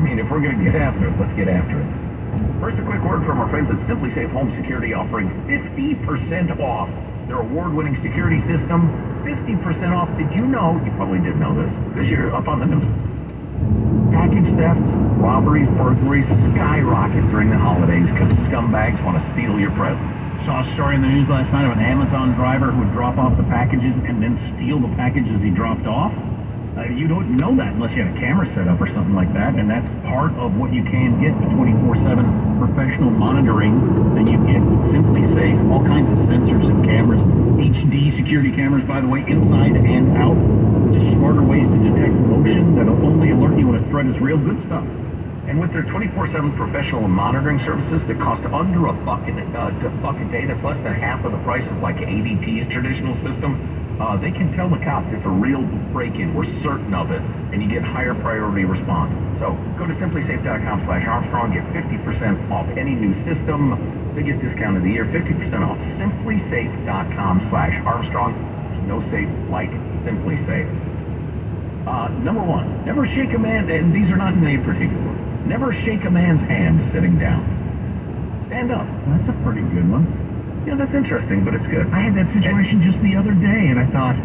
mean, if we're going to get after it, let's get after it. First, a quick word from our friends at Simply Safe Home Security, offering 50% off their award-winning security system. 50% off. Did you know? You probably did know this because you're up on the news. Package thefts, robberies, burglaries skyrocket during the holidays because scumbags want to steal your presents. Saw a story in the news last night of an Amazon driver who would drop off the packages and then steal the packages he dropped off. You don't know that unless you had a camera set up or something like that, and that's part of what you can get with 24/7 professional monitoring. Then you get Simply Safe, all kinds of sensors and cameras, HD security cameras, by the way, inside and out. Just smarter ways to detect motion that'll only alert you when a threat is real. Good stuff. And with their 24/7 professional monitoring services that cost under $1 a day, that's less than half of the price of like ADT's traditional system, they can tell the cops it's a real break-in. We're certain of it, and you get higher priority response. So go to simplysafe.com/Armstrong, get 50% off any new system. Biggest discount of the year, 50% off. Simplysafe.com/Armstrong. No safe like Simply Safe. Number one, never shake a man, and these are not in any particular. Never shake a man's hand sitting down. Stand up. That's a pretty good one. Yeah, that's interesting, but it's good. I had that situation just the other day, and I thought,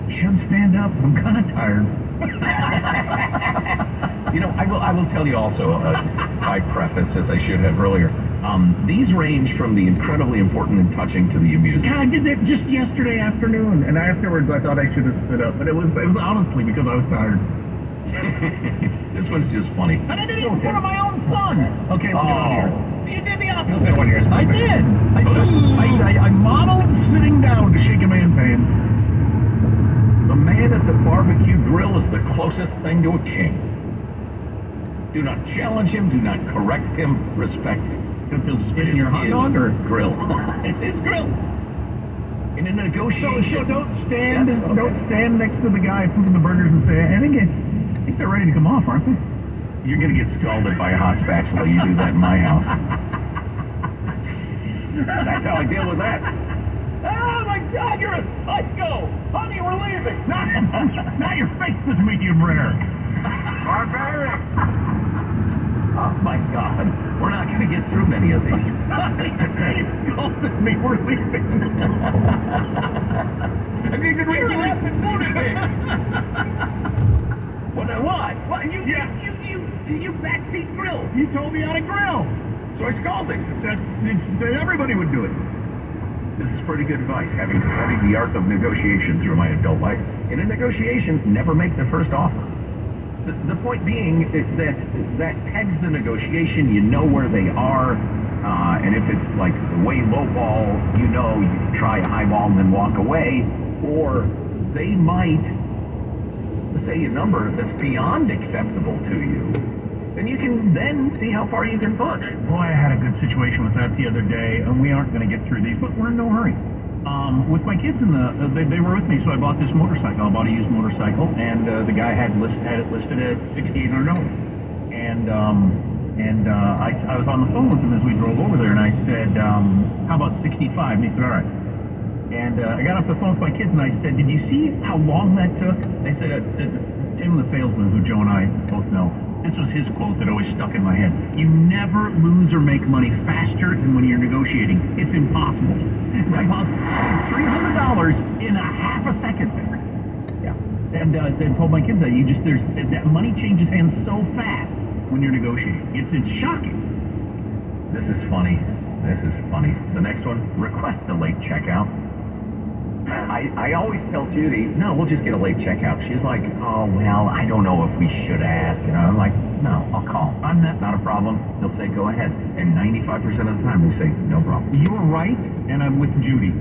should stand up. I'm kind of tired. You know, I will tell you also, by preface, as I should have earlier, these range from the incredibly important and touching to the amusing. Yeah, I did that just yesterday afternoon, and afterwards I thought I should have stood up, but it was honestly because I was tired. This one's just funny. And I did it in front of my own son. Okay, let's get on here. You did the opposite one here. I did. I modeled sitting down to shake a man's hand. The man at the barbecue grill is the closest thing to a king. Do not challenge him. Do not correct him. Respect him. If he'll spit in your hot dog or grill. It's his grill. In a negotiation. So don't stand next to the guy cooking the burgers and say, I think they're ready to come off, aren't they? You're going to get scalded by a hot spatula. You do that in my house. That's how I deal with that. Oh my God, you're a psycho! Honey, we're leaving. Now your face is medium rare. Barbaric. Oh my God, we're not going to get through many of these. You scolded me. We're leaving. I mean, you could read it and voted me. What? You backseat grill. You told me how to grill. So I scalded. Everybody would do it. This is pretty good advice, having studied the art of negotiation through my adult life. In a negotiation, never make the first offer. The point being is that pegs the negotiation. You know where they are, and if it's like way low ball, you know you can try a high ball and then walk away, or they might say a number that's beyond acceptable to you. Then you can then see how far you can push. Boy, I had a good situation with that the other day, and we aren't going to get through these, but we're in no hurry. With my kids they were with me, so I bought this motorcycle. I bought a used motorcycle, and the guy had it listed at $6,800. And I was on the phone with him as we drove over there, and I said, how about 65? And he said, all right. And I got off the phone with my kids, and I said, did you see how long that took? They said, Tim, the salesman, who Joe and I both know, this was his quote that always stuck in my head. You never lose or make money faster than when you're negotiating. It's impossible. I bought $300 in a half a second there. Yeah. And I told my kids that that money changes hands so fast when you're negotiating. It's shocking. This is funny. The next one, request a late checkout. I always tell Judy, no, we'll just get a late checkout. She's like, oh, well, I don't know if we should ask. You know, I'm like, no, I'll call. I'm not a problem. They'll say, go ahead. And 95% of the time, they say, no problem. You're right, and I'm with Judy.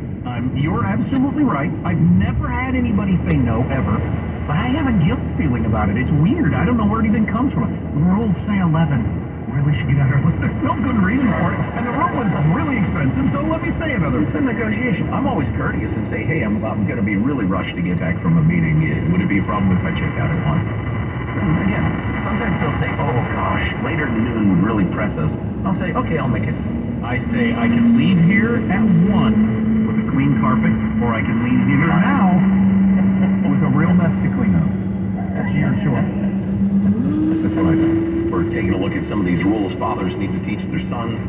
You're absolutely right. I've never had anybody say no, ever. But I have a guilt feeling about it. It's weird. I don't know where it even comes from. Rules say 11. Really should get out of here. There's no good reason for it, and the room was really expensive, so let me say another. It's a negotiation. I'm always courteous and say, hey, I'm going to be really rushed to get back from a meeting. Would it be a problem if I check out at 1? And again, sometimes they'll say, oh gosh, later at noon would really press us. I'll say, okay, I'll make it. I say, I can leave here at 1 with a clean carpet, or I can leave here now with a real mess to clean up. That's your choice. That's what I do. For taking a look at some of these rules fathers need to teach their sons.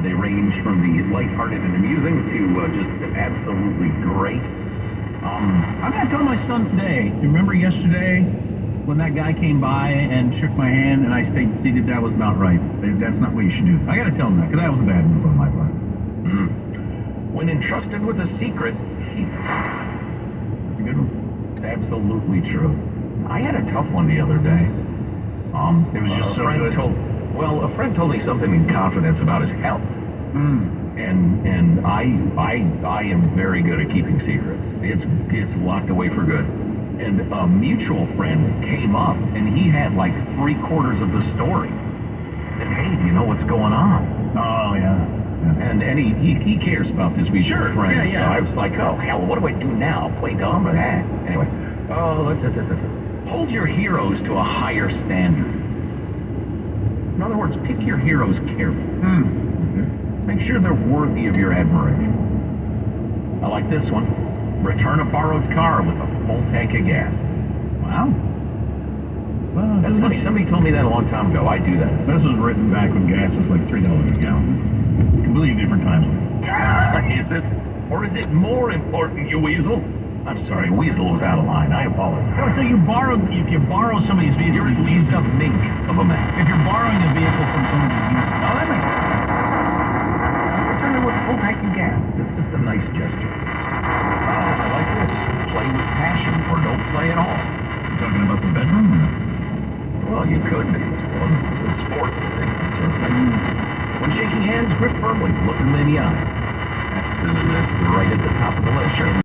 They range from the lighthearted and amusing to just absolutely great. I'm going to tell my son today. You remember yesterday when that guy came by and shook my hand and I stated that was not right? That's not what you should do. I got to tell him that because that was a bad move on my part. When entrusted with a secret, That's a good one. absolutely true. I had a tough one the other day. It was just so good. A friend told me something in confidence about his health. And I am very good at keeping secrets. It's locked away for good. And a mutual friend came up, and he had like 3/4 of the story. And hey, do you know what's going on? Oh yeah. And he cares about this mutual friend. Yeah. So I was like, oh hell, what do I do now? Play dumb? But anyway, hold your heroes to a higher standard. In other words, pick your heroes carefully. Make sure they're worthy of your admiration. I like this one. Return a borrowed car with a full tank of gas. Wow. Well, That's funny. Somebody told me that a long time ago. I do that. This was written back when gas was like $3 a gallon. Completely different times. Is it? Or is it more important, you weasel? I'm sorry, weasel was out of line. I apologize. So if you borrow somebody's vehicle, You're at least a mink of a man. if you're borrowing a vehicle from somebody, Oh, that makes sense. Return it with a full tank of gas. This is a nice gesture. I like this. Play with passion or don't play at all. you talking about the bedroom? Well, you could be. It's a sport. When shaking hands, grip firmly. Look them in the eye. That's right at the top of the list. Sure.